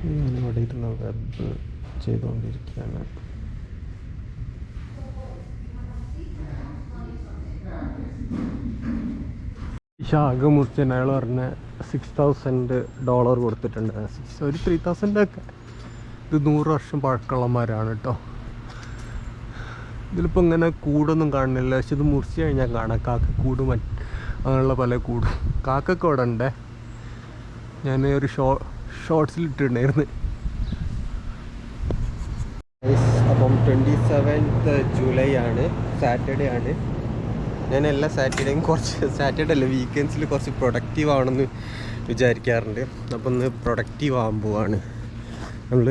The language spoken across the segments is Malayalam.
ഞാനിവിടെ ഇരുന്ന് വെബ് ചെയ്തുകൊണ്ടിരിക്കുകയാണ്. ഷാഗ് മുറിച്ചൻ അയാൾ പറഞ്ഞ $6,000 കൊടുത്തിട്ടുണ്ട്. ഒരു 3,000 ഒക്കെ. ഇത് 100 വർഷം പഴക്കമുള്ളമാരാണ് കേട്ടോ. ഇതിലിപ്പോൾ ഇങ്ങനെ കൂടൊന്നും കാണുന്നില്ല, പക്ഷെ ഇത് മുറിച്ച് കഴിഞ്ഞാൽ കാണാം കാക്ക കൂട് അങ്ങനെയുള്ള പല കൂടും. കാക്കൊക്കെ ഇവിടെ ഉണ്ടേ. ഞാൻ ഒരു ഷോർട്സിൽ ഇട്ടിട്ടുണ്ടായിരുന്നു. അപ്പം 27th ജൂലൈ ആണ്, സാറ്റർഡേ ആണ്. ഞാൻ എല്ലാ സാറ്റർഡേയും സാറ്റർഡേ അല്ല, വീക്കെൻഡ്സിൽ കുറച്ച് പ്രൊഡക്റ്റീവ് ആവണമെന്ന് വിചാരിക്കാറുണ്ട്. അപ്പം ഒന്ന് പ്രൊഡക്റ്റീവ് ആവാൻ പോവാണ്. നമ്മൾ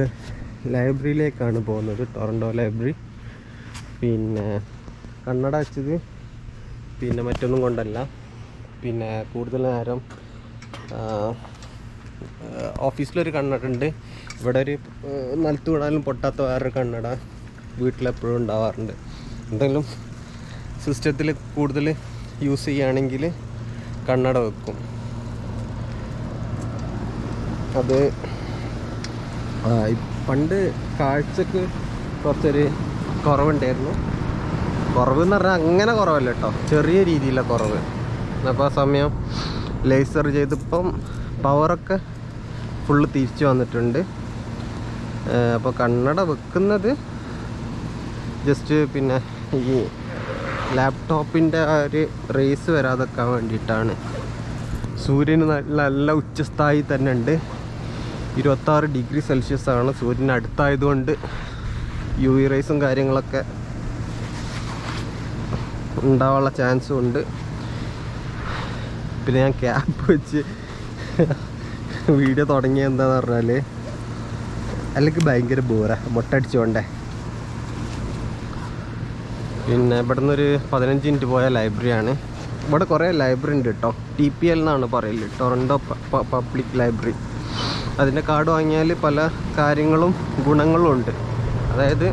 ലൈബ്രറിയിലേക്കാണ് പോകുന്നത്, ടൊറൻഡോ ലൈബ്രറി. പിന്നെ കണ്ണട വെച്ചത് പിന്നെ മറ്റൊന്നും കൊണ്ടല്ല, പിന്നെ കൂടുതൽ നേരം ഓഫീസിലൊരു കണ്ണട ഉണ്ട്, ഇവിടെ ഒരു നിലത്ത് വീണാലും പൊട്ടാത്ത വേറൊരു കണ്ണട വീട്ടിലെപ്പോഴും ഉണ്ടാവാറുണ്ട്. എന്തെങ്കിലും സിസ്റ്റത്തിൽ കൂടുതൽ യൂസ് ചെയ്യുകയാണെങ്കിൽ കണ്ണട വെക്കും. അത് പണ്ട് കാഴ്ചക്ക് കുറച്ചൊരു കുറവുണ്ടായിരുന്നു. കുറവെന്ന് പറഞ്ഞാൽ അങ്ങനെ കുറവല്ല കേട്ടോ, ചെറിയ രീതിയിലുള്ള കുറവ്. അപ്പോൾ ആ സമയം ലേസർ ചെയ്തിപ്പം പവറൊക്കെ ഫുള്ള് തിരിച്ചു വന്നിട്ടുണ്ട്. അപ്പോൾ കണ്ണട വെക്കുന്നത് ജസ്റ്റ് പിന്നെ ഈ ലാപ്ടോപ്പിൻ്റെ ആ ഒരു റേസ് വരാതെക്കാൻ വേണ്ടിയിട്ടാണ്. സൂര്യന് നല്ല ഉച്ചസ്ഥായി തന്നെ ഉണ്ട്. 26 ഡിഗ്രി സെൽഷ്യസ് ആണ്. സൂര്യന് അടുത്തായതുകൊണ്ട് UV റേസും കാര്യങ്ങളൊക്കെ ഉണ്ടാവാനുള്ള ചാൻസും ഉണ്ട്. പിന്നെ ഞാൻ ക്യാപ്പ് വെച്ച് വീഡിയോ തുടങ്ങിയത് എന്താണെന്ന് പറഞ്ഞാൽ, അല്ലെങ്കിൽ ഭയങ്കര ബോറാ മൊട്ടടിച്ചുകൊണ്ടേ. പിന്നെ ഇവിടെ നിന്നൊരു 15 മിനിറ്റ് പോയ ലൈബ്രറിയാണ്. ഇവിടെ കുറേ ലൈബ്രറി ഉണ്ട് കേട്ടോ. TPL എന്നാണ് പറയല്, ടൊറൻഡോ പബ്ലിക് ലൈബ്രറി. അതിൻ്റെ കാർഡ് വാങ്ങിയാൽ പല കാര്യങ്ങളും ഗുണങ്ങളും ഉണ്ട്. അതായത്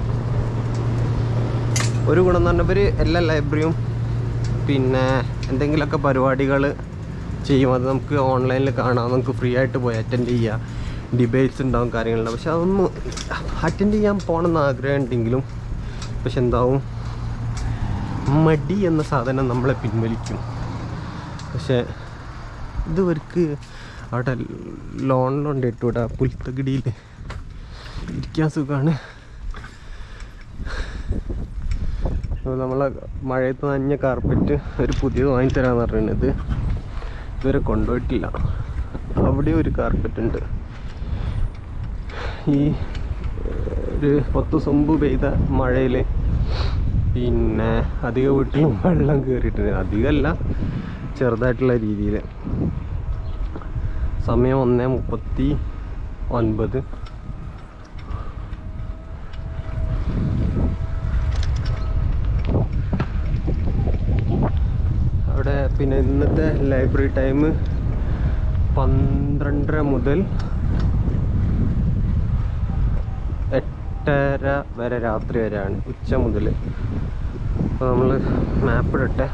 ഒരു ഗുണം എന്ന് പറഞ്ഞവർ എല്ലാ ലൈബ്രറിയും പിന്നെ എന്തെങ്കിലുമൊക്കെ പരിപാടികൾ ചെയ്യും. അത് നമുക്ക് ഓൺലൈനിൽ കാണാം, നമുക്ക് ഫ്രീ ആയിട്ട് പോയി അറ്റൻഡ് ചെയ്യാം. ഡിബേറ്റ്സ് ഉണ്ടാവും, കാര്യങ്ങളുണ്ടാവും. പക്ഷെ അതൊന്നും അറ്റൻഡ് ചെയ്യാൻ പോകണമെന്ന് ആഗ്രഹം ഉണ്ടെങ്കിലും പക്ഷെ എന്താവും, മടി എന്ന സാധനം നമ്മളെ പിൻവലിക്കും. പക്ഷെ ഇവർക്ക് അവിടെ ലോണിലുണ്ട് ഇട്ടൂടെ, പുൽത്തകിടിയിൽ ഇരിക്കാൻ സുഖമാണ്. നമ്മളെ മഴയത്ത് നനഞ്ഞ കാർപ്പറ്റ് ഒരു പുതിയത് വാങ്ങിത്തരാമെന്ന് പറയുന്നത് ഇതുവരെ കൊണ്ടുപോയിട്ടില്ല. അവിടെ ഒരു കാർപ്പറ്റ് ഉണ്ട്. ഈ ഒരു 10 ദിവസം മുമ്പ് പെയ്ത മഴയിൽ പിന്നെ അധിക വീട്ടിലും വെള്ളം കയറിയിട്ടുണ്ട്. അധികമല്ല, ചെറുതായിട്ടുള്ള രീതിയിൽ. സമയം 1:39. അവിടെ പിന്നെ ഇന്നത്തെ ലൈബ്രറി ടൈം 12:30 മുതൽ 8:30 വരെ, രാത്രി വരെയാണ്, ഉച്ച മുതൽ. അപ്പോൾ നമ്മൾ മാപ്പ് ഇടട്ടെ.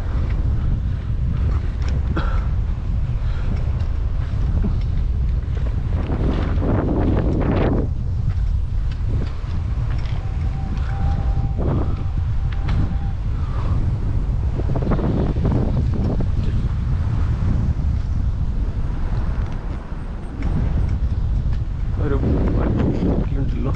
ഒരു ഉണ്ടല്ലോ.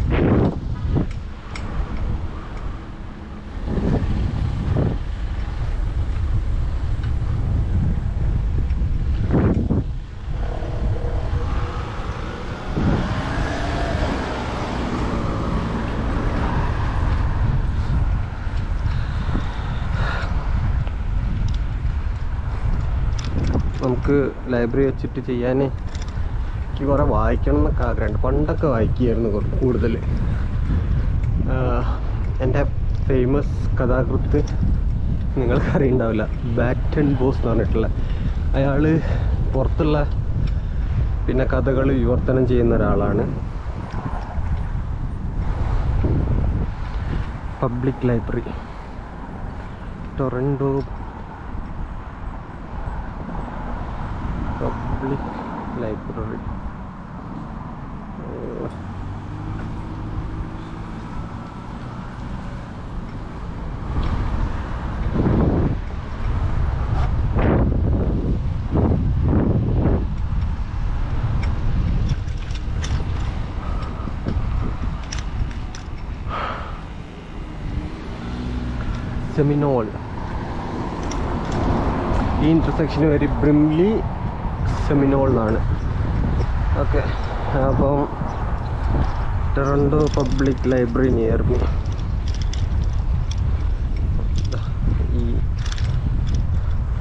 നമുക്ക് ലൈബ്രറി വെച്ചിട്ട് ചെയ്യാൻ എനിക്ക് കുറേ വായിക്കണം എന്നൊക്കെ ആഗ്രഹമുണ്ട്. പണ്ടൊക്കെ വായിക്കുകയായിരുന്നു കൂടുതൽ. എൻ്റെ ഫേമസ് കഥാകൃത്ത് നിങ്ങൾക്ക് അറിയുണ്ടാവില്ല, ബാറ്റൺ ബോസ് എന്ന് പറഞ്ഞിട്ടുള്ള അയാൾ പുറത്തുള്ള പിന്നെ കഥകൾ വിവർത്തനം ചെയ്യുന്ന ഒരാളാണ്. Public library, Toronto public library. Seminole. ഈ ഇൻ്റർസെക്ഷന് വരെ ബ്രിംലി സെമിനോൾ എന്നാണ്. ഓക്കെ, അപ്പം Toronto public library near me. ഈ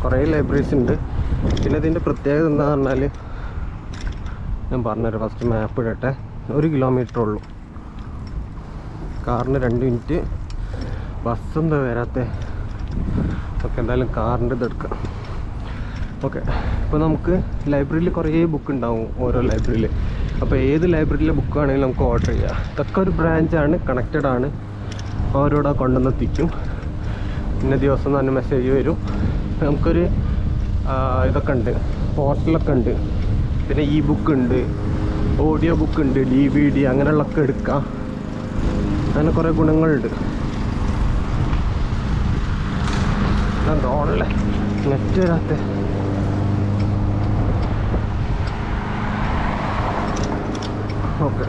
കുറേ ലൈബ്രറീസ് ഉണ്ട്. പിന്നെ ഇതിൻ്റെ പ്രത്യേകത എന്താണെന്ന് പറഞ്ഞാൽ ഞാൻ പറഞ്ഞുതരാം. ഫസ്റ്റ് മാപ്പ് ഇടട്ടെ. 1 കിലോമീറ്റർ ഉള്ളൂ. കാറിന് 2 മിനിറ്റ്. ബസ് എന്താ വരാത്ത? ഓക്കെ, എന്തായാലും കാറിൻ്റെ ഇതെടുക്കാം. ഓക്കെ, ഇപ്പോൾ നമുക്ക് ലൈബ്രറിയിൽ കുറേ ബുക്ക് ഉണ്ടാവും ഓരോ ലൈബ്രറിയിൽ. അപ്പോൾ ഏത് ലൈബ്രറിയിലെ ബുക്ക് ആണെങ്കിലും നമുക്ക് ഓർഡർ ചെയ്യാം. ഇതൊക്കെ ഒരു ബ്രാഞ്ചാണ്, കണക്റ്റഡ് ആണ്. അവരോട് കൊണ്ടുവന്നെത്തിക്കും. ഇന്ന ദിവസം തന്നെ മെസ്സേജ് വരും. നമുക്കൊരു ഇതൊക്കെ ഉണ്ട്, പോർട്ടലൊക്കെ ഉണ്ട്. പിന്നെ ഇ ബുക്ക് ഉണ്ട്, ഓഡിയോ ബുക്ക് ഉണ്ട്, DVD അങ്ങനെയുള്ളതൊക്കെ എടുക്കാം. അങ്ങനെ കുറേ ഗുണങ്ങളുണ്ട്. ഓൺലൈൻ നെറ്റ് വരാത്ത. ഓക്കെ,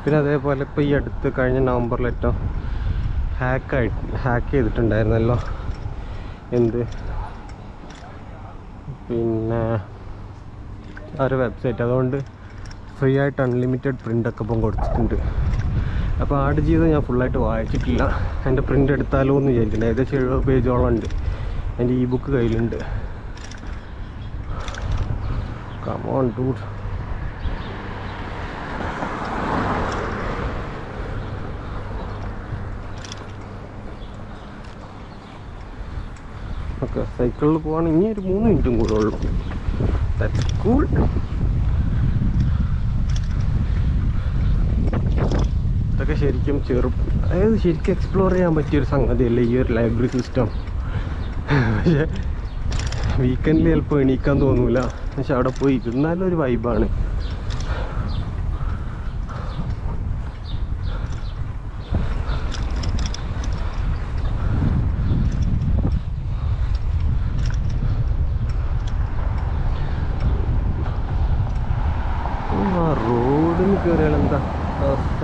പിന്നെ അതേപോലെ ഇപ്പോൾ ഈ അടുത്ത് കഴിഞ്ഞ നവംബറിലേറ്റവും ഹാക്ക് ചെയ്തിട്ടുണ്ടായിരുന്നല്ലോ. എന്ത്, പിന്നെ ആ ഒരു വെബ്സൈറ്റ്. അതുകൊണ്ട് ഫ്രീ ആയിട്ട് അൺലിമിറ്റഡ് പ്രിൻ്റൊക്കെ ഇപ്പം കൊടുത്തിട്ടുണ്ട്. അപ്പോൾ ആടുജീവിതം ഞാൻ ഫുള്ളായിട്ട് വായിച്ചിട്ടില്ല. എൻ്റെ പ്രിൻ്റ് എടുത്താലോ എന്ന് വിചാരിക്കുന്നത്. ഏകദേശം 70 പേജോളം ഉണ്ട്. എൻ്റെ ഇ ബുക്ക് കയ്യിലുണ്ട്. Come on dude. ഓക്കെ, സൈക്കിളിൽ പോവാണെങ്കിൽ ഇനി ഒരു 3 മിനിറ്റും കൂടെ ഉള്ളൂ. That's cool. ഇതൊക്കെ ശരിക്കും അതായത് ശരിക്കും എക്സ്പ്ലോർ ചെയ്യാൻ പറ്റിയൊരു സംഗതിയല്ലേ ഈ ഒരു ലൈബ്രറി സിസ്റ്റം. പക്ഷേ വീക്കെൻഡിൽ ചിലപ്പോൾ എണീക്കാൻ തോന്നൂല. പക്ഷെ അവിടെ പോയി ഇരുന്നാലും ഒരു വൈബാണ്. റോഡിന് കയറിയാൽ എന്താ അവസ്ഥ?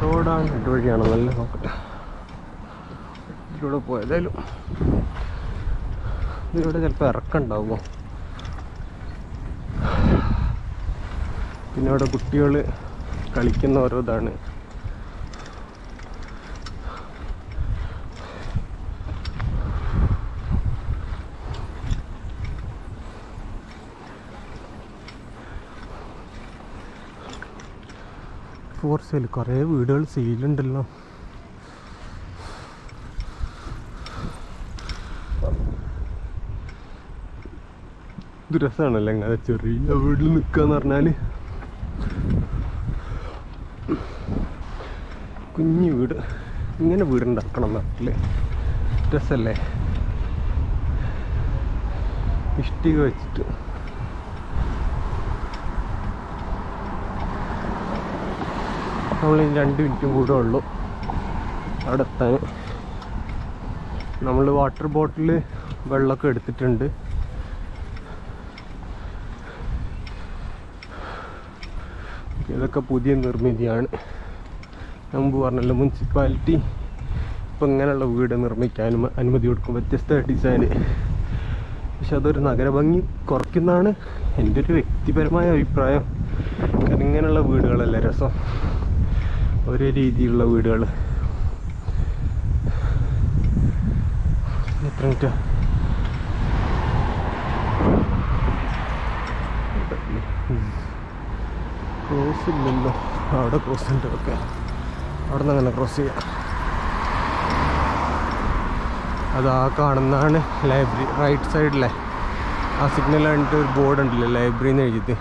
റോഡാണ് ഇതുവഴിയാണോ? നല്ല നോക്കട്ടെ. ഇതിലൂടെ പോയതായാലും ഇതിലൂടെ ചിലപ്പോൾ ഇറക്കമുണ്ടാവുമോ? പിന്നെ അവിടെ കുട്ടികൾ കളിക്കുന്ന ഓരോ ഇതാണ്. For sale. കുറേ വീടുകൾ സെയിലുണ്ടല്ലോ. ഇത് രസമാണല്ലോ അങ്ങനെ ചെറിയ വീട്ടിൽ നിൽക്കാന്ന് പറഞ്ഞാൽ. കുഞ്ഞു വീട്, ഇങ്ങനെ വീടുണ്ടാക്കണം നാട്ടിൽ. രസമല്ലേ? ഇഷ്ടിക വെച്ചിട്ട്. നമ്മൾ 2 മിനിറ്റും കൂടെ ഉള്ളൂ അവിടെ എത്താൻ. നമ്മൾ വാട്ടർ ബോട്ടിൽ വെള്ളമൊക്കെ എടുത്തിട്ടുണ്ട്. ഇതൊക്കെ പുതിയ നിർമ്മിതിയാണ്. മുമ്പ് പറഞ്ഞല്ലോ, മുനിസിപ്പാലിറ്റി ഇപ്പം ഇങ്ങനെയുള്ള വീട് നിർമ്മിക്കാനും അനുമതി കൊടുക്കും, വ്യത്യസ്ത ഡിസൈന്. പക്ഷെ അതൊരു നഗരഭംഗി കുറയ്ക്കുന്നതാണ് എൻ്റെ ഒരു വ്യക്തിപരമായ അഭിപ്രായം. കാരണം ഇങ്ങനെയുള്ള വീടുകളല്ലേ രസം, ഒരേ രീതിയിലുള്ള വീടുകൾ. എത്ര മിനിറ്റാ? ക്രോസ് ഇല്ലല്ലോ. അവിടെ ക്രോസ് ഉണ്ട്. ഓക്കെ, അവിടെ നിന്ന് അങ്ങനെ ക്രോസ് ചെയ്യാം. അത് ആ കാണുന്നതാണ് ലൈബ്രറി. റൈറ്റ് സൈഡിലെ ആ സിഗ്നൽ കണ്ടിട്ട് ഒരു ബോർഡ് ഉണ്ടല്ലോ ലൈബ്രറി എന്ന് എഴുതിയിട്ട്,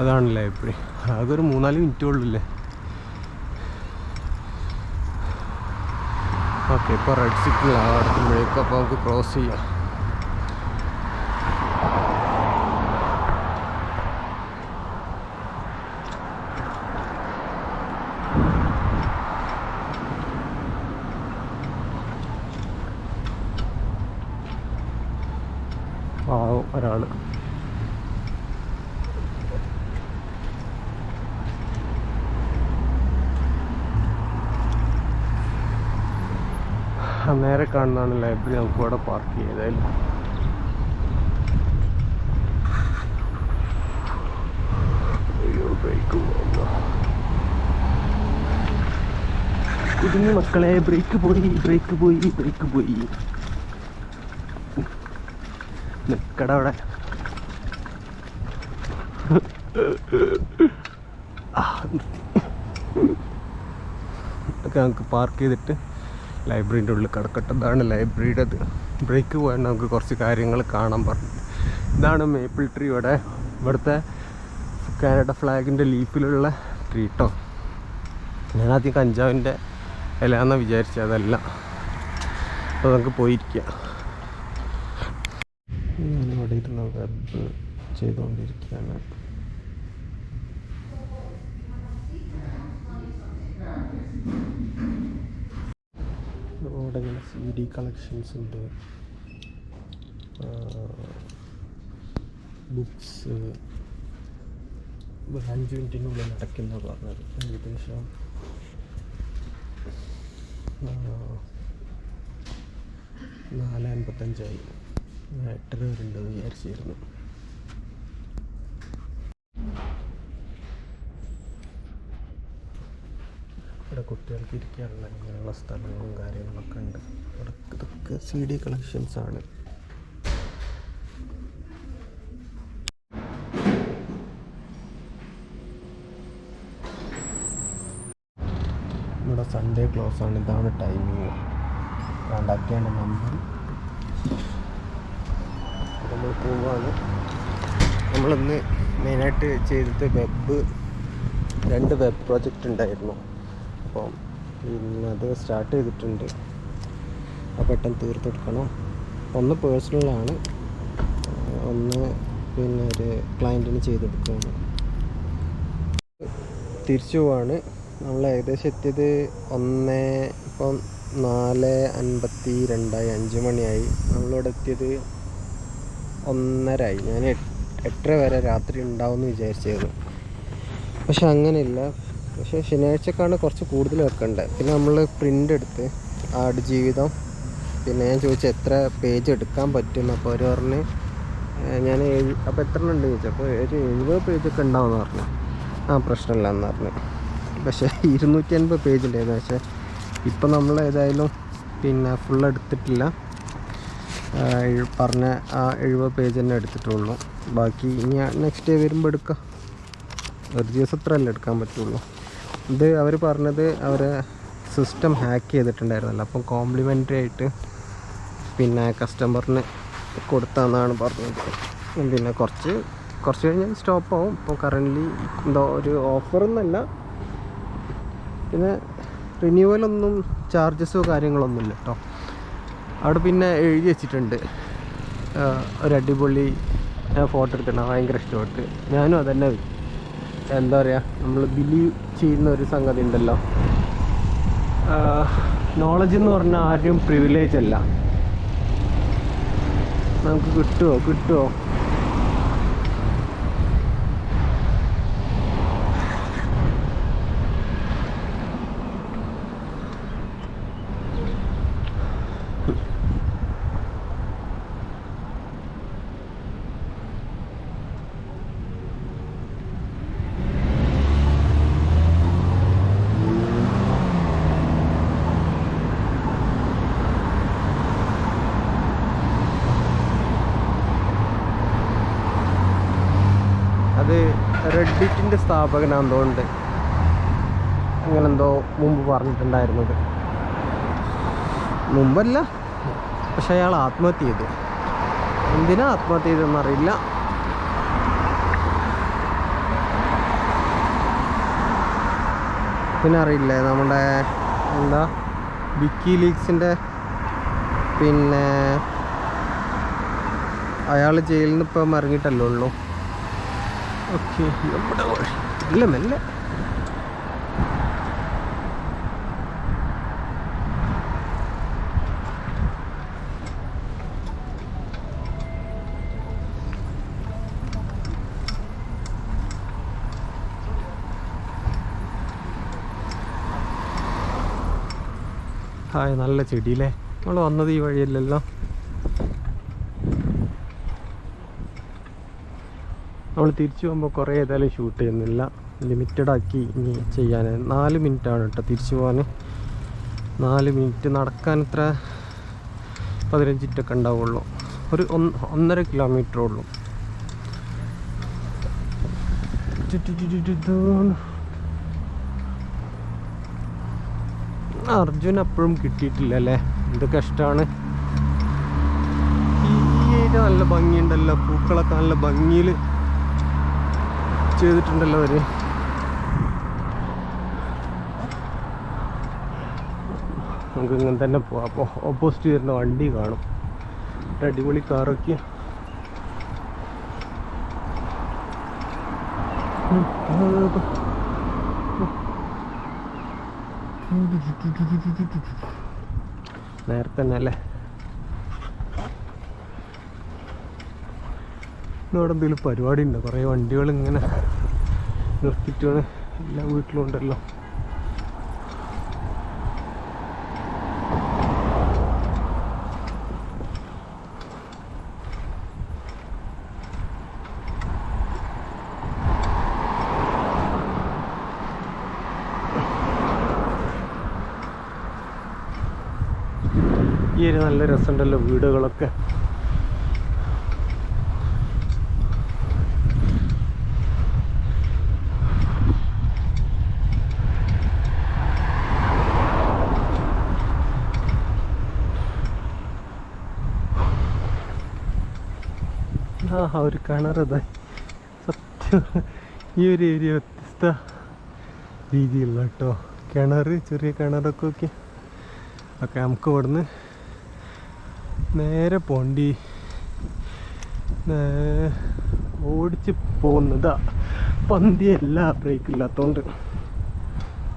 അതാണ് ലൈബ്രറി. അതൊരു 3-4 മിനിറ്റേ ഉള്ളൂല്ലേ. ഓക്കെ, ഇപ്പോൾ റെഡ് സിഗ്നലാണ് അടുത്തുമ്പോഴേക്കും. അപ്പോൾ നമുക്ക് ക്രോസ് ചെയ്യാം. ഒരാൾ. നേരെ കാണുന്നതാണ് ലൈബ്രറി. നമുക്ക് ഇവിടെ പാർക്ക് ചെയ്താലും കുടുങ്ങി മക്കളെ. ബ്രേക്ക് പോയി. നിക്കട അവിടെ. ഒക്കെ നമുക്ക് പാർക്ക് ചെയ്തിട്ട് ലൈബ്രറീൻ്റെ ഉള്ളിൽ കിടക്കട്ടെ. ഇതാണ് ലൈബ്രറിയുടെ അത്. ബ്രേക്ക് പോയാൽ നമുക്ക് കുറച്ച് കാര്യങ്ങൾ കാണാൻ പറഞ്ഞു. ഇതാണ് മേപ്പിൾ ട്രീ. ഇവിടുത്തെ കാനഡ ഫ്ലാഗിൻ്റെ ലീഫിലുള്ള ട്രീ കേട്ടോ. ഞാൻ ആദ്യം കഞ്ചാവിൻ്റെ ഇലയാണെന്ന് വിചാരിച്ചത്, അതല്ല. അപ്പോൾ നമുക്ക് പോയിരിക്കുക. ഞാനിവിടെ ഇരുന്ന് വെബ് ചെയ്തുകൊണ്ടിരിക്കുകയാണ്. ഇവിടെ ഇങ്ങനെ CD കളക്ഷൻസ് ഉണ്ട്, ബുക്സ്. 5 മിനിറ്റിനുള്ളിൽ നടക്കുന്ന പറഞ്ഞത്. ഏകദേശം 4:55 ഞാൻ 8:30 വരെ ഉണ്ടെന്ന് വിചാരിച്ചിരുന്നു. ഇവിടെ കുട്ടികൾക്ക് ഇരിക്കാനുള്ള ഇങ്ങനെയുള്ള സ്ഥലങ്ങളും കാര്യങ്ങളൊക്കെ ഉണ്ട്. ഇവിടെ ഇതൊക്കെ CD കളക്ഷൻസാണ്. ഇവിടെ സൺഡേ ക്ലോസ് ആണ്. ഇതാണ് ടൈമിങ്. Contact number. നമ്മൾ പോവാണ്. നമ്മളിന്ന് മെയിനായിട്ട് ചെയ്തത് 2 വെബ് പ്രോജക്റ്റ് ഉണ്ടായിരുന്നു. അപ്പം അത് സ്റ്റാർട്ട് ചെയ്തിട്ടുണ്ട്. അപ്പോൾ പെട്ടെന്ന് തീർത്തെടുക്കണം. ഒന്ന് പേഴ്സണലാണ്, ഒന്ന് പിന്നെ ഒരു ക്ലയൻറ്റിന് ചെയ്തെടുക്കുകയാണ്. തിരിച്ചു പോവാണ്. നമ്മൾ ഏകദേശം എത്തിയത് ഇപ്പം 4:52 5 മണിയായി. നമ്മളിവിടെ എത്തിയത് 1:30 ഞാൻ 8:30 വരെ രാത്രി ഉണ്ടാവുമെന്ന് വിചാരിച്ചായിരുന്നു. പക്ഷെ അങ്ങനെയില്ല. പക്ഷേ ശനിയാഴ്ചക്കാണ് കുറച്ച് കൂടുതൽ വെക്കേണ്ടത്. പിന്നെ നമ്മൾ പ്രിൻ്റ് എടുത്ത് ആടുജീവിതം, പിന്നെ ഞാൻ ചോദിച്ചു എത്ര പേജ് എടുക്കാൻ പറ്റും. അപ്പോൾ അവർ പറഞ്ഞ് ഞാൻ അപ്പോൾ എത്ര ഉണ്ട് ചോദിച്ചു. അപ്പോൾ ഒരു 70 പേജൊക്കെ ഉണ്ടാവുമെന്ന് പറഞ്ഞു. പ്രശ്നമില്ല എന്ന് പറഞ്ഞു. പക്ഷേ 250 പേജ് ഉണ്ടായിരുന്നു. പക്ഷേ ഇപ്പം നമ്മൾ ഏതായാലും പിന്നെ ഫുൾ എടുത്തിട്ടില്ല. പറഞ്ഞ 70 പേജ് തന്നെ എടുത്തിട്ടുള്ളൂ. ബാക്കി ഇനി നെക്സ്റ്റ് ഡേ വരുമ്പോൾ എടുക്കാം. ഒരു ദിവസം അത്രയല്ലേ എടുക്കാൻ പറ്റുള്ളൂ. ഇത് അവർ പറഞ്ഞത് അവരെ സിസ്റ്റം ഹാക്ക് ചെയ്തിട്ടുണ്ടായിരുന്നല്ലോ. അപ്പം കോംപ്ലിമെൻ്ററി ആയിട്ട് പിന്നെ കസ്റ്റമറിന് കൊടുത്താന്നാണ് പറഞ്ഞത്. പിന്നെ കുറച്ച് കഴിഞ്ഞാൽ സ്റ്റോപ്പ് ആവും. ഇപ്പോൾ കറൻ്റ്ലി എന്തോ ഒരു ഓഫറൊന്നുമല്ല. പിന്നെ റിന്യൂവലൊന്നും ചാർജസോ കാര്യങ്ങളൊന്നുമില്ല കേട്ടോ. അവിടെ പിന്നെ എഴുതി വെച്ചിട്ടുണ്ട് ഒരു അടിപൊളി ഫോട്ടോ എടുക്കണം. ഭയങ്കര ഇഷ്ടപ്പെട്ട്. ഞാനും അതന്നെ എന്താ പറയുക, നമ്മൾ ബിലീവ് ചെയ്യുന്ന ഒരു സംഗതി ഉണ്ടല്ലോ. നോളജ് എന്ന് പറഞ്ഞാൽ ആരും പ്രിവിലേജ് അല്ല. നമുക്ക് കിട്ടുമോ അത് റെഡിറ്റിൻ്റെ സ്ഥാപകനാണെന്നുകൊണ്ട് അങ്ങനെന്തോ മുമ്പ് പറഞ്ഞിട്ടുണ്ടായിരുന്നത്. മുമ്പല്ല, പക്ഷെ അയാൾ ആത്മഹത്യ ചെയ്തു. എന്തിനാ ആത്മഹത്യ ചെയ്തെന്നറിയില്ല. പിന്നെ അറിയില്ലേ നമ്മുടെ എന്താ വിക്കിലീക്സിൻ്റെ പിന്നെ അയാൾ ജയിലിൽ നിന്ന് ഇപ്പം ഇറങ്ങിയിട്ടല്ലേ ഉള്ളൂ. ഓക്കെ, നമ്മുടെ ഇല്ല മെല്ലെ. ഹായ്, നല്ല ചെടിയില്ലേ. നമ്മൾ വന്നത് ഈ വഴിയല്ലല്ലോ. നമ്മൾ തിരിച്ചു പോകുമ്പോൾ കുറേ ഏതായാലും ഷൂട്ട് ചെയ്യുന്നില്ല, ലിമിറ്റഡാക്കി ഇനി ചെയ്യാൻ. 4 മിനിറ്റാണ് കേട്ടോ തിരിച്ചു പോകാൻ. 4 മിനിറ്റ് നടക്കാൻ ഇത്ര 15 മിനിറ്റൊക്കെ ഉണ്ടാവുള്ളൂ. ഒരു 1.5 കിലോമീറ്റർ ഉള്ളൂ. അർജുൻ അപ്പോഴും കിട്ടിയിട്ടില്ല അല്ലേ, എന്ത് കഷ്ടമാണ്. ഈ ഏരിയ നല്ല ഭംഗിയുണ്ടല്ലോ, പൂക്കളൊക്കെ നല്ല ഭംഗിയിൽ ചെയ്തിട്ടുണ്ടല്ലോ അവര്. നമുക്ക് ഇങ്ങനെ തന്നെ പോവാം. അപ്പോൾ ഓപ്പോസിറ്റ് വരുന്ന വണ്ടി കാണും, അടിപൊളി കാറൊക്കെ. നേരത്തെ തന്നെ അല്ലേ. ഇവിടെ എന്തെങ്കിലും പരിപാടി ഉണ്ടോ? കുറേ വണ്ടികൾ ഇങ്ങനെ നിർത്തിയിട്ടാണ്. എല്ലാ വീട്ടിലും ഉണ്ടല്ലോ. ഈ ഒരു നല്ല രസമുണ്ടല്ലോ വീടുകളൊക്കെ. ഒരു കിണറതാ. സത്യം ഈ ഒരു ഏരിയ വ്യത്യസ്ത രീതിയിലുള്ള കേട്ടോ. കിണർ, ചെറിയ കിണറൊക്കെ ഒക്കെ നമുക്ക് ഇവിടുന്ന് നേരെ പോണ്ടി ഓടിച്ച് പോകുന്നതാ. പന്തിയല്ല, ബ്രേക്ക് ഇല്ലാത്തതുകൊണ്ട്.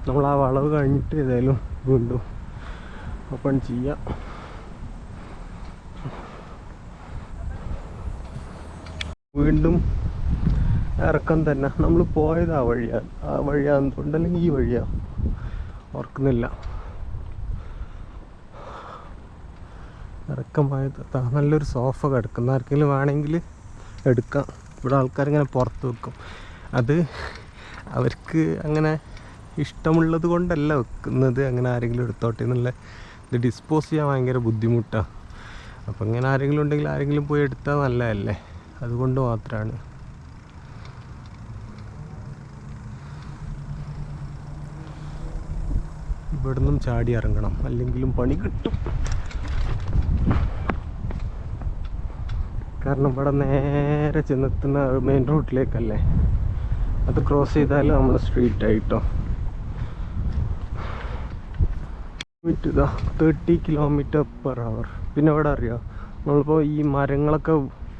നമ്മൾ ആ വളവ് കഴിഞ്ഞിട്ട് ഏതായാലും വീണ്ടും ഓപ്പൺ ചെയ്യാം. വീണ്ടും ഇറക്കം തന്നെ. നമ്മൾ പോയത് ആ വഴിയാന്ന് തോന്നുന്നു, അല്ലെങ്കിൽ ഈ വഴിയാ, ഓർക്കുന്നില്ല. ഇറക്കമായത്. നല്ലൊരു സോഫ കിടക്കുന്ന, ആർക്കെങ്കിലും വേണമെങ്കിൽ എടുക്കാം. ഇവിടെ ആൾക്കാരിങ്ങനെ പുറത്ത് വെക്കും. അത് അവർക്ക് അങ്ങനെ ഇഷ്ടമുള്ളത് കൊണ്ടല്ല വെക്കുന്നത്, അങ്ങനെ ആരെങ്കിലും എടുത്തോട്ടെ എന്നുള്ള. ഇത് ഡിസ്പോസ് ചെയ്യാൻ ഭയങ്കര ബുദ്ധിമുട്ടാണ്. അപ്പം ഇങ്ങനെ ആരെങ്കിലും ഉണ്ടെങ്കിൽ ആരെങ്കിലും പോയി എടുത്താൽ നല്ലതല്ലേ, അതുകൊണ്ട് മാത്രമാണ്. ഇവിടുന്നും ചാടി ഇറങ്ങണം, അല്ലെങ്കിലും പണി കിട്ടും. കാരണം ഇവിടെ നേരെ ചെന്നെത്തുന്ന മെയിൻ റോഡിലേക്കല്ലേ. അത് ക്രോസ് ചെയ്താൽ നമ്മൾ സ്ട്രീറ്റ് ആയിട്ടോ. ഇതാ 30 km/h. പിന്നെ ഇവിടെ അറിയാം, നമ്മളിപ്പോൾ ഈ മരങ്ങളൊക്കെ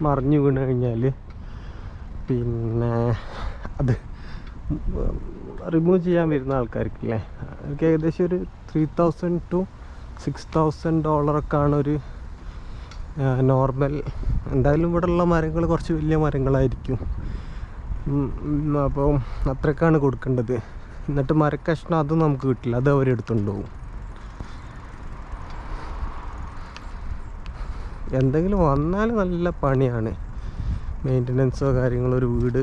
മറിഞ്ഞു വീണ് കഴിഞ്ഞാൽ പിന്നെ അത് റിമൂവ് ചെയ്യാൻ വരുന്ന ആൾക്കാർക്കില്ലേ, അവർക്ക് ഏകദേശം ഒരു $3,000 to $6,000 ആണ് ഒരു നോർമൽ. എന്തായാലും ഇവിടെ ഉള്ള മരങ്ങൾ കുറച്ച് വലിയ മരങ്ങളായിരിക്കും. അപ്പം അത്രക്കാണ് കൊടുക്കേണ്ടത്. എന്നിട്ട് മരക്കഷ്ണം അത് നമുക്ക് കിട്ടില്ല, അത് അവരെടുത്തുകൊണ്ട് പോകും. എന്തെങ്കിലും വന്നാൽ നല്ല പണിയാണ്, മെയിൻ്റനൻസോ കാര്യങ്ങളോ. ഒരു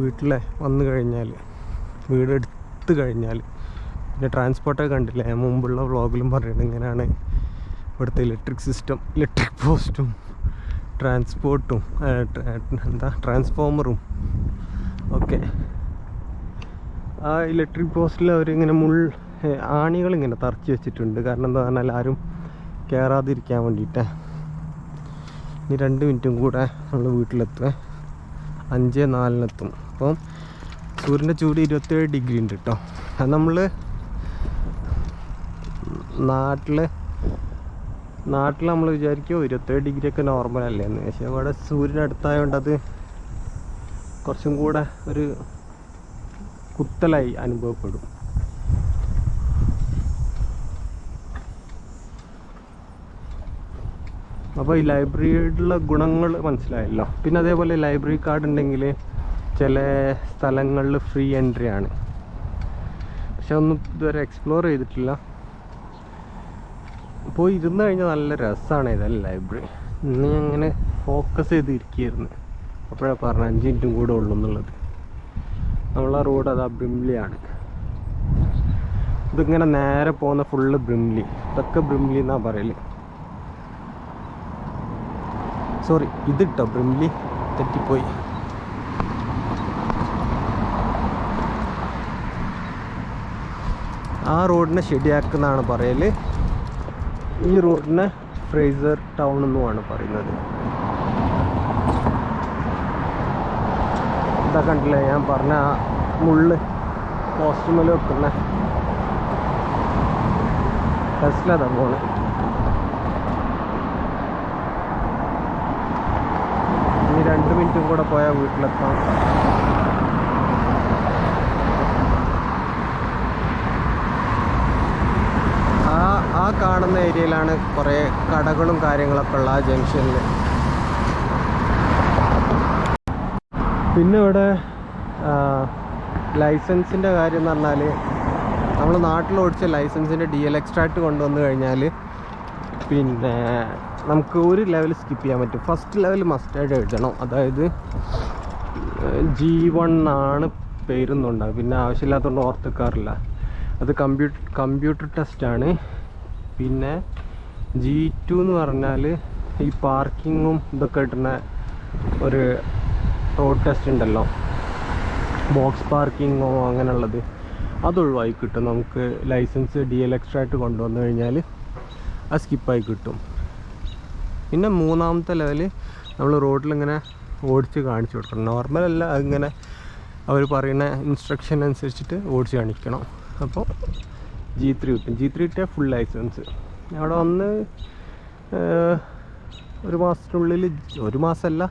വീട്ടിലെ വന്നു കഴിഞ്ഞാൽ, വീട് എടുത്തു കഴിഞ്ഞാൽ. പിന്നെ ട്രാൻസ്പോർട്ടൊക്കെ കണ്ടില്ലേ, മുമ്പുള്ള വ്ളോഗിലും പറയുന്നത് ഇങ്ങനെയാണ് ഇവിടുത്തെ ഇലക്ട്രിക് സിസ്റ്റം. ഇലക്ട്രിക് പോസ്റ്റും ട്രാൻസ്പോർട്ടും ട്രാൻസ്ഫോമറും ഒക്കെ. ആ ഇലക്ട്രിക് പോസ്റ്റിൽ അവരിങ്ങനെ ആണികളിങ്ങനെ തറച്ച് വെച്ചിട്ടുണ്ട്. കാരണം എന്താ പറഞ്ഞാൽ ആരും കയറാതിരിക്കാൻ വേണ്ടിയിട്ട്. ഇനി 2 മിനിറ്റും കൂടെ നമ്മൾ വീട്ടിലെത്തുവേ. 5:04 അപ്പം സൂര്യൻ്റെ ചൂട് 27 ഡിഗ്രി ഉണ്ട് കേട്ടോ. അത് നമ്മൾ നാട്ടിൽ നമ്മൾ വിചാരിക്കുമോ 27 ഡിഗ്രി ഒക്കെ നോർമൽ അല്ലേന്ന്. പക്ഷേ ഇവിടെ സൂര്യൻ അടുത്തായതുകൊണ്ട് അത് കുറച്ചും കൂടെ ഒരു കുത്തലായി അനുഭവപ്പെടും. അപ്പോൾ ഈ ലൈബ്രറിയുടെ ഗുണങ്ങൾ മനസ്സിലായല്ലോ. പിന്നെ അതേപോലെ ലൈബ്രറി കാർഡ് ഉണ്ടെങ്കിൽ ചില സ്ഥലങ്ങളിൽ ഫ്രീ എൻട്രി ആണ്. പക്ഷെ ഒന്നും ഇതുവരെ എക്സ്പ്ലോർ ചെയ്തിട്ടില്ല. പോയി ഇരുന്ന് കഴിഞ്ഞാൽ നല്ല രസമാണ് ഇതല്ല ലൈബ്രറി. ഇന്ന് ഞാൻ ഇങ്ങനെ ഫോക്കസ് ചെയ്തിരിക്കുകയായിരുന്നു. അപ്പോഴാണ് പറഞ്ഞത് 5 മിനിറ്റും കൂടെ ഉള്ളൂ എന്നുള്ളത്. നമ്മളെ റോഡ് അതാ ബ്രിംലിയാണ്. ഇതിങ്ങനെ നേരെ പോകുന്ന ഫുള്ള് ബ്രിംലി. ഇതൊക്കെ ബ്രിംലി എന്നാണ് പറയല്. സോറി, ഇതിട്ടോ ബ്രിംലി, തെറ്റിപ്പോയി. ആ റോഡിനെ ശരിയാക്കുന്നതാണ് പറയൽ. ഈ റോഡിനെ ഫ്രേസർ ടൗൺ എന്നുമാണ് പറയുന്നത്. ഇതാ കണ്ടില്ലേ ഞാൻ പറഞ്ഞ ആ മുള്ള് പോസ്റ്റുമേൽ വെക്കുന്ന ടെസ്ലതാ പോണ്. ഇനി 2 മിനിറ്റും കൂടെ പോയാൽ വീട്ടിലെത്താം. ആ കാണുന്ന ഏരിയയിലാണ് കുറേ കടകളും കാര്യങ്ങളൊക്കെ ഉള്ള ആ ജംഗ്ഷനിൽ. പിന്നെ ഇവിടെ ലൈസൻസിൻ്റെ കാര്യം എന്ന് പറഞ്ഞാൽ നമ്മൾ നാട്ടിൽ ഓടിച്ച ലൈസൻസിൻ്റെ DL എക്സ്ട്രാക്റ്റ് കൊണ്ടുവന്നു കഴിഞ്ഞാൽ പിന്നെ നമുക്ക് ഒരു ലെവൽ സ്കിപ്പ് ചെയ്യാൻ പറ്റും. ഫസ്റ്റ് ലെവൽ മസ്റ്റായിട്ട് എഴുതണം. അതായത് G1 ആണ് പേരുന്നുണ്ടാകും. പിന്നെ ആവശ്യമില്ലാത്തതുകൊണ്ട് ഓർത്തിക്കാറില്ല. അത് കമ്പ്യൂട്ടർ ടെസ്റ്റാണ്. പിന്നെ G2 എന്ന് പറഞ്ഞാൽ ഈ പാർക്കിങ്ങും ഇതൊക്കെ കിട്ടുന്ന ഒരു റോഡ് ടെസ്റ്റ് ഉണ്ടല്ലോ, ബോക്സ് പാർക്കിങ്ങോ അങ്ങനെയുള്ളത്, അതൊഴിവായി കിട്ടും. നമുക്ക് ലൈസൻസ് DL എക്സ്ട്രാക്റ്റ് കൊണ്ടുവന്നു കഴിഞ്ഞാൽ അത് സ്കിപ്പായി കിട്ടും. പിന്നെ 3ാമത്തെ ലെവൽ നമ്മൾ റോഡിലിങ്ങനെ ഓടിച്ച് കാണിച്ചു കൊടുക്കണം. നോർമലല്ല, അതിങ്ങനെ അവർ പറയുന്ന ഇൻസ്ട്രക്ഷൻ അനുസരിച്ചിട്ട് ഓടിച്ച് കാണിക്കണം. അപ്പോൾ G3 കിട്ടും. G3 കിട്ടിയാൽ ഫുൾ ലൈസൻസ്. അവിടെ വന്ന് ഒരു മാസത്തിനുള്ളിൽ, ഒരു മാസമല്ല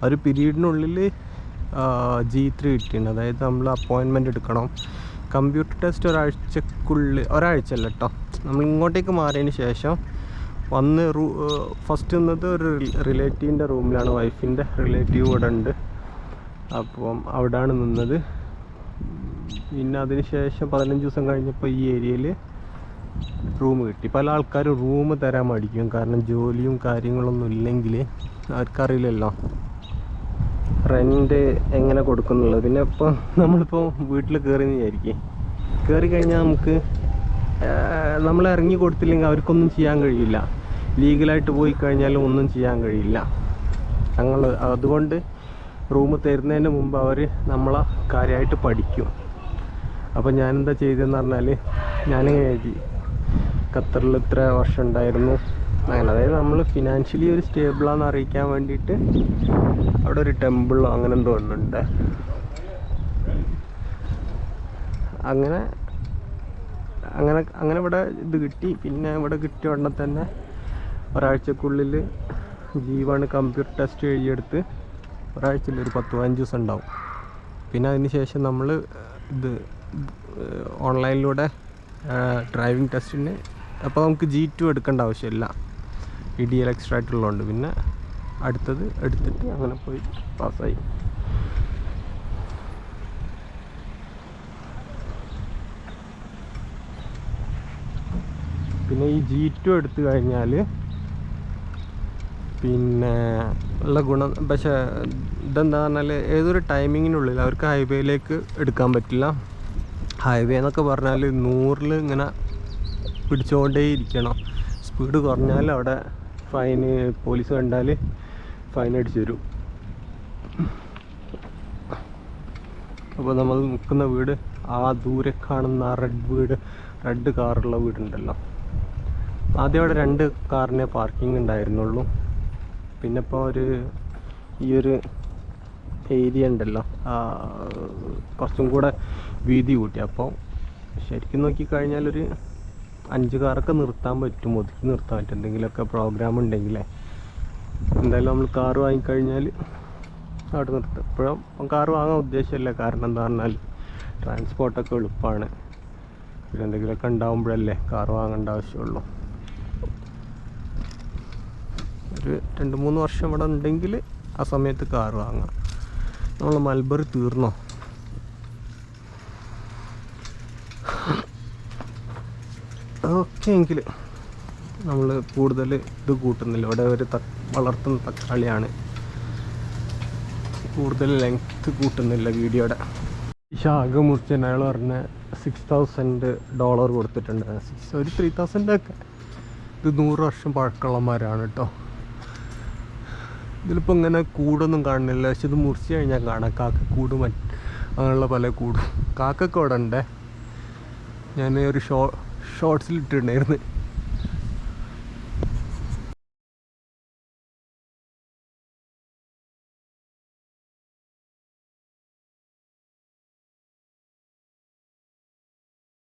ഒരു പീരീഡിനുള്ളിൽ G3 കിട്ടിയിട്ടുണ്ട്. അതായത് നമ്മൾ അപ്പോയിൻമെൻറ്റ് എടുക്കണം. കമ്പ്യൂട്ടർ ടെസ്റ്റ് ഒരാഴ്ച അല്ല കേട്ടോ, നമ്മൾ ഇങ്ങോട്ടേക്ക് മാറിയതിന് ശേഷം വന്ന് ഫസ്റ്റ് നിന്നത് ഒരു റിലേറ്റീവിൻ്റെ റൂമിലാണ്. വൈഫിൻ്റെ റിലേറ്റീവ് ഇവിടെ ഉണ്ട്. അപ്പം അവിടെയാണ് നിന്നത്. പിന്നെ അതിന് ശേഷം 15 ദിവസം കഴിഞ്ഞപ്പോൾ ഈ ഏരിയയിൽ റൂം കിട്ടി. പല ആൾക്കാരും റൂം തരാൻ മടിക്കും, കാരണം ജോലിയും കാര്യങ്ങളൊന്നും ഇല്ലെങ്കിൽ അവർക്കറിയില്ലല്ലോ റെൻറ്റ് എങ്ങനെ കൊടുക്കുന്നുള്ളത്. പിന്നെ ഇപ്പോൾ നമ്മളിപ്പോൾ വീട്ടിൽ കയറിയെന്ന് വിചാരിക്കും, കയറി കഴിഞ്ഞാൽ നമുക്ക് നമ്മൾ ഇറങ്ങി കൊടുത്തില്ലെങ്കിൽ അവർക്കൊന്നും ചെയ്യാൻ കഴിയില്ല. ലീഗലായിട്ട് പോയി കഴിഞ്ഞാലും ഒന്നും ചെയ്യാൻ കഴിയില്ല. അതുകൊണ്ട് റൂം തരുന്നതിന് മുമ്പ് അവർ നമ്മളെ കാര്യമായിട്ട് പഠിക്കും. അപ്പോൾ ഞാനെന്താ ചെയ്തതെന്ന് പറഞ്ഞാൽ, ഞാനിങ്ങനെ എഴുതി ഖത്തറിൽ ഇത്ര വർഷം ഉണ്ടായിരുന്നു അങ്ങനെ. അതായത് നമ്മൾ ഫിനാൻഷ്യലി ഒരു സ്റ്റേബിളാന്ന് അറിയിക്കാൻ വേണ്ടിയിട്ട് അവിടെ ഒരു ടെമ്പിളോ അങ്ങനെ എന്തോ ഒന്നുണ്ട്. അങ്ങനെ അങ്ങനെ അങ്ങനെ ഇവിടെ ഇത് കിട്ടി. പിന്നെ ഇവിടെ കിട്ടിയ ഉടനെ തന്നെ ഒരാഴ്ചക്കുള്ളിൽ G1 കമ്പ്യൂട്ടർ ടെസ്റ്റ് എഴുതിയെടുത്ത് ഒരാഴ്ചയിൽ ഒരു 10-15 ദിവസം ഉണ്ടാവും. പിന്നെ അതിന് ശേഷം നമ്മൾ ഇത് ഓൺലൈനിലൂടെ ഡ്രൈവിംഗ് ടെസ്റ്റിന്, അപ്പോൾ നമുക്ക് G2 എടുക്കേണ്ട ആവശ്യമില്ല, ഈ DL എക്സ്ട്രാക്റ്റ് ഉള്ളതുകൊണ്ട്. പിന്നെ അടുത്തത് എടുത്തിട്ട് അങ്ങനെ പോയി പാസ്സായി. പിന്നെ ഈ G2 എടുത്തു കഴിഞ്ഞാൽ പിന്നെ ഉള്ള ഗുണം, പക്ഷേ ഇതെന്താ പറഞ്ഞാൽ ഏതൊരു ടൈമിങ്ങിനുള്ളിൽ അവർക്ക് ഹൈവേയിലേക്ക് എടുക്കാൻ പറ്റില്ല. ഹൈവേ എന്നൊക്കെ പറഞ്ഞാൽ 100-ൽ ഇങ്ങനെ പിടിച്ചുകൊണ്ടേ ഇരിക്കണം. സ്പീഡ് കുറഞ്ഞാൽ അവിടെ ഫൈന്, പോലീസ് കണ്ടാൽ ഫൈൻ അടിച്ചു തരും. അപ്പോൾ നമ്മൾ നിൽക്കുന്ന വീട്, ആ ദൂരെ കാണുന്ന റെഡ് കാറുള്ള വീടുണ്ടല്ലോ, ആദ്യം അവിടെ 2 കാറിനെ പാർക്കിംഗ് ഉണ്ടായിരുന്നുള്ളൂ. പിന്നെ ഇപ്പോൾ ഈ ഒരു ഏരിയ ഉണ്ടല്ലോ, കുറച്ചും കൂടെ വീതി കൂട്ടി. അപ്പോൾ ശരിക്കും നോക്കിക്കഴിഞ്ഞാൽ ഒരു 5 കാറൊക്കെ നിർത്താൻ പറ്റും, ഒതുക്കി നിർത്താൻ പറ്റും. എന്തെങ്കിലുമൊക്കെ പ്രോഗ്രാം ഉണ്ടെങ്കിലേ. എന്തായാലും നമ്മൾ കാറ് വാങ്ങിക്കഴിഞ്ഞാൽ അവിടെ നിർത്തും. ഇപ്പോഴും കാറ് വാങ്ങാൻ ഉദ്ദേശമില്ല, കാരണം എന്താ പറഞ്ഞാൽ ട്രാൻസ്പോർട്ടൊക്കെ എളുപ്പമാണ്. പിന്നെ എന്തെങ്കിലുമൊക്കെ ഉണ്ടാകുമ്പോഴല്ലേ കാറ് വാങ്ങേണ്ട ആവശ്യമുള്ളൂ. ഒരു 2-3 വർഷം ഇവിടെ ഉണ്ടെങ്കിൽ ആ സമയത്ത് കാറ് വാങ്ങാം. നമ്മൾ മൽബറി തീർന്നോ? ഓക്കെ, എങ്കിൽ നമ്മൾ കൂടുതൽ ഇത് കൂട്ടുന്നില്ല. ഇവിടെ ഒരു വളർത്തുന്ന തക്കാളിയാണ്, കൂടുതൽ ലെങ്ത്ത് കൂട്ടുന്നില്ല വീഡിയോയുടെ. ശാഖ മുറിച്ചൻ അയാൾ പറഞ്ഞ $6,000 കൊടുത്തിട്ടുണ്ട്. ഒരു 3,000 ഒക്കെ. ഇത് 100 വർഷം പഴക്കമുള്ളമാരാണ് കേട്ടോ. ഇതിലിപ്പോൾ ഇങ്ങനെ കൂടൊന്നും കാണുന്നില്ല, പക്ഷെ ഇത് മുറിച്ച് കഴിഞ്ഞാൽ കാണാം കാക്കക്കൂട് അങ്ങനെയുള്ള പല കൂടും. കാക്കൊക്കെ അവിടെ ഉണ്ടേ. ഞാൻ ഒരു ഷോർട്സിൽ ഇട്ടിട്ടുണ്ടായിരുന്നു.